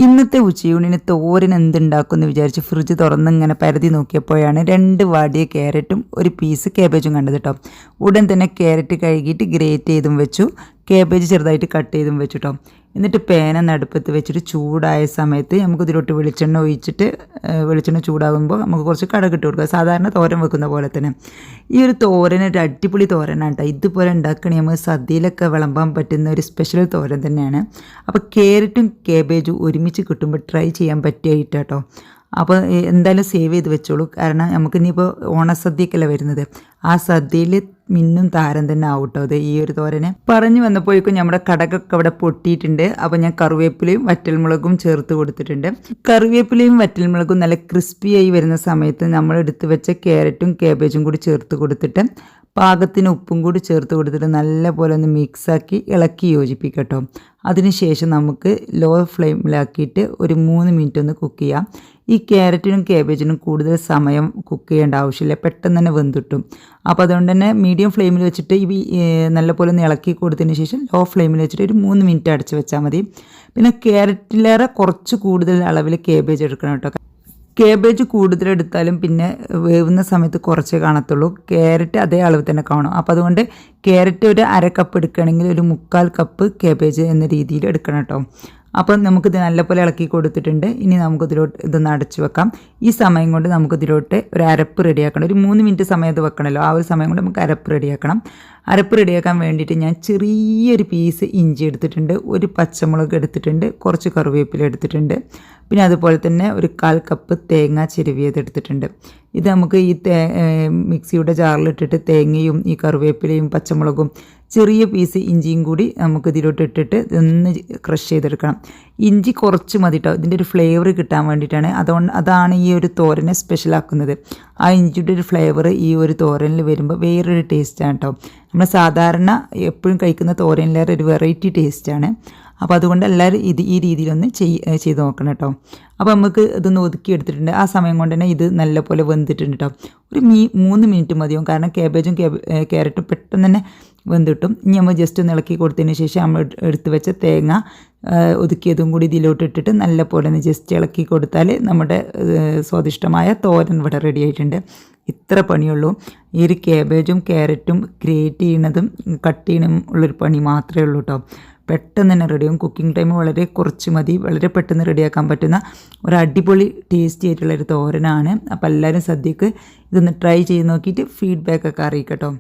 ഇന്നത്തെ ഉച്ചയൂണിന് തോരൻ എന്തുണ്ടാക്കുമെന്ന് വിചാരിച്ച് ഫ്രിഡ്ജ് തുറന്നിങ്ങനെ പരതി നോക്കിയപ്പോഴാണ് 2 വാടിയ ക്യാരറ്റും ഒരു പീസ് കാബേജും കണ്ടത് കേട്ടോ. ഉടൻ തന്നെ ക്യാരറ്റ് കഴുകിയിട്ട് ഗ്രേറ്റ് ചെയ്തും വെച്ചു, കാബേജ് ചെറുതായിട്ട് കട്ട് ചെയ്തും വെച്ചു കേട്ടോ. എന്നിട്ട് പേന നടുപ്പത്ത് വെച്ചിട്ട് ചൂടായ സമയത്ത് നമുക്ക് ഇതിലോട്ട് വെളിച്ചെണ്ണ ഒഴിച്ചിട്ട് വെളിച്ചെണ്ണ ചൂടാകുമ്പോൾ നമുക്ക് കുറച്ച് കടുക് ഇട്ട് കൊടുക്കുക, സാധാരണ തോരൻ വെക്കുന്ന പോലെ തന്നെ. ഈ ഒരു തോരൻ ഒരു അടിപൊളി തോരനാണ് കേട്ടോ. ഇതുപോലെ ഉണ്ടാക്കണേ നമുക്ക് സദ്യയിലൊക്കെ വിളമ്പാൻ പറ്റുന്ന ഒരു സ്പെഷ്യൽ തോരൻ തന്നെയാണ്. അപ്പോൾ ക്യാരറ്റും കാബേജും ഒരുമിച്ച് കിട്ടുമ്പോൾ ട്രൈ ചെയ്യാൻ പറ്റിയായിട്ട് കേട്ടോ. അപ്പോൾ എന്തായാലും സേവ് ചെയ്ത് വെച്ചോളൂ, കാരണം നമുക്കിനിയിപ്പോൾ ഓണസദ്യക്കല്ല വരുന്നത്, ആ സദ്യയിൽ മിന്നും താരം തന്നെ ആവട്ടോ അത് ഈ ഒരു തോരന്. പറഞ്ഞു വന്നപ്പോഴേക്കും നമ്മുടെ കടകൊക്കെ അവിടെ പൊട്ടിയിട്ടുണ്ട്. അപ്പോൾ ഞാൻ കറിവേപ്പിലയും വറ്റൽമുളകും ചേർത്ത് കൊടുത്തിട്ടുണ്ട്. കറിവേപ്പിലയും വറ്റൽമുളകും നല്ല ക്രിസ്പിയായി വരുന്ന സമയത്ത് നമ്മൾ എടുത്ത് വെച്ച ക്യാരറ്റും കാബേജും കൂടി ചേർത്ത് കൊടുത്തിട്ട് പാകത്തിന് ഉപ്പും കൂടി ചേർത്ത് കൊടുത്തിട്ട് നല്ലപോലെ ഒന്ന് മിക്സാക്കി ഇളക്കി യോജിപ്പിക്കട്ടോ. അതിനുശേഷം നമുക്ക് ലോ ഫ്ലെയിമിലാക്കിയിട്ട് ഒരു 3 മിനിറ്റ് ഒന്ന് കുക്ക് ചെയ്യാം. ഈ ക്യാരറ്റിനും കാബേജിനും കൂടുതൽ സമയം കുക്ക് ചെയ്യേണ്ട ആവശ്യമില്ല, പെട്ടെന്ന് തന്നെ വെന്തിട്ടും. അപ്പോൾ അതുകൊണ്ട് തന്നെ മീഡിയം ഫ്ലെയിമിൽ വെച്ചിട്ട് നല്ലപോലെ ഒന്ന് ഇളക്കി കൊടുത്തതിന് ശേഷം ലോ ഫ്ലെയിമിൽ വെച്ചിട്ട് ഒരു 3 മിനിറ്റ് അടച്ച് വെച്ചാൽ മതി. പിന്നെ ക്യാരറ്റിലേറെ കുറച്ച് കൂടുതൽ അളവിൽ കാബേജ് എടുക്കണം കേട്ടോ. കാബേജ് കൂടുതലെടുത്താലും പിന്നെ വേവുന്ന സമയത്ത് കുറച്ചേ കാണത്തുള്ളൂ, ക്യാരറ്റ് അതേ അളവ് തന്നെ കാണും. അപ്പോൾ അതുകൊണ്ട് ക്യാരറ്റ് ഒരു 1/2 കപ്പ് എടുക്കുകയാണെങ്കിൽ ഒരു 3/4 കപ്പ് കാബേജ് എന്ന രീതിയിൽ എടുക്കണം കേട്ടോ. അപ്പോൾ നമുക്കിത് നല്ലപോലെ ഇളക്കി കൊടുത്തിട്ടുണ്ട്. ഇനി നമുക്കിതിലോട്ട് ഇതൊന്ന് അടച്ചു വെക്കാം. ഈ സമയം കൊണ്ട് നമുക്കിതിലോട്ട് ഒരു അരപ്പ് റെഡിയാക്കണം. ഒരു 3 മിനിറ്റ് സമയം അത് വെക്കണമല്ലോ, ആ ഒരു സമയം കൊണ്ട് നമുക്ക് അരപ്പ് റെഡിയാക്കണം. അരപ്പ് റെഡിയാക്കാൻ വേണ്ടിയിട്ട് ഞാൻ ചെറിയൊരു പീസ് ഇഞ്ചി എടുത്തിട്ടുണ്ട്, ഒരു പച്ചമുളക് എടുത്തിട്ടുണ്ട്, കുറച്ച് കറിവേപ്പില എടുത്തിട്ടുണ്ട്, പിന്നെ അതുപോലെ തന്നെ ഒരു 1/4 കപ്പ് തേങ്ങ ചിരവിയത് എടുത്തിട്ടുണ്ട്. ഇത് നമുക്ക് ഈ മിക്സിയുടെ ജാറിലിട്ടിട്ട് തേങ്ങയും ഈ കറിവേപ്പിലയും പച്ചമുളകും ചെറിയ പീസ് ഇഞ്ചിയും കൂടി നമുക്ക് ഇതിലോട്ട് ഇട്ടിട്ട് ഒന്ന് ക്രഷ് ചെയ്തെടുക്കണം. ഇഞ്ചി കുറച്ച് മതി കേട്ടോ, ഇതിൻ്റെ ഒരു ഫ്ലേവർ കിട്ടാൻ വേണ്ടിയിട്ടാണ്. അതാണ് ഈ ഒരു തോരനെ സ്പെഷ്യലാക്കുന്നത്. ആ ഇഞ്ചിയുടെ ഒരു ഫ്ലേവർ ഈ ഒരു തോരനിൽ വരുമ്പോൾ വേറൊരു ടേസ്റ്റാണ് കേട്ടോ. നമ്മൾ സാധാരണ എപ്പോഴും കഴിക്കുന്ന തോരനിലേറെ ഒരു വെറൈറ്റി ടേസ്റ്റാണ്. അപ്പോൾ അതുകൊണ്ട് എല്ലാവരും ഈ രീതിയിലൊന്ന് ചെയ്ത് നോക്കണം കേട്ടോ. അപ്പോൾ നമുക്ക് ഇതൊന്ന് ഒതുക്കി എടുത്തിട്ടുണ്ട്. ആ സമയം കൊണ്ട് തന്നെ ഇത് നല്ലപോലെ വെന്തിട്ടുണ്ട് കേട്ടോ. ഒരു 3 മിനിറ്റ് മതിയാവും, കാരണം കാബേജും ക്യാരറ്റും പെട്ടെന്ന് തന്നെ വെന്തിട്ടും. ഇനി നമ്മൾ ജസ്റ്റ് ഒന്ന് ഇളക്കി കൊടുത്തതിന് ശേഷം നമ്മൾ എടുത്ത് വെച്ച തേങ്ങ ഒതുക്കിയതും കൂടി ഇതിലോട്ട് ഇട്ടിട്ട് നല്ലപോലെ ഒന്ന് ജസ്റ്റ് ഇളക്കി കൊടുത്താൽ നമ്മുടെ സ്വാദിഷ്ടമായ തോരൻ ഇവിടെ റെഡി ആയിട്ടുണ്ട്. ഇത്ര പണിയുള്ളൂ. ഈ ഒരു കാബേജും ക്യാരറ്റും ഗ്രേറ്റ് ചെയ്യണതും കട്ട് ചെയ്യണം ഉള്ളൊരു പണി മാത്രമേ ഉള്ളൂ കേട്ടോ. പെട്ടെന്ന് തന്നെ റെഡിയാവും. കുക്കിംഗ് ടൈം വളരെ കുറച്ച് മതി, വളരെ പെട്ടെന്ന് റെഡിയാക്കാൻ പറ്റുന്ന ഒരു അടിപൊളി ടേസ്റ്റി ആയിട്ടുള്ളൊരു തോരനാണ്. അപ്പോൾ എല്ലാവരും സദ്യക്ക് ഇതൊന്ന് ട്രൈ ചെയ്ത് നോക്കിയിട്ട് ഫീഡ്ബാക്കൊക്കെ അറിയിക്കട്ടോ.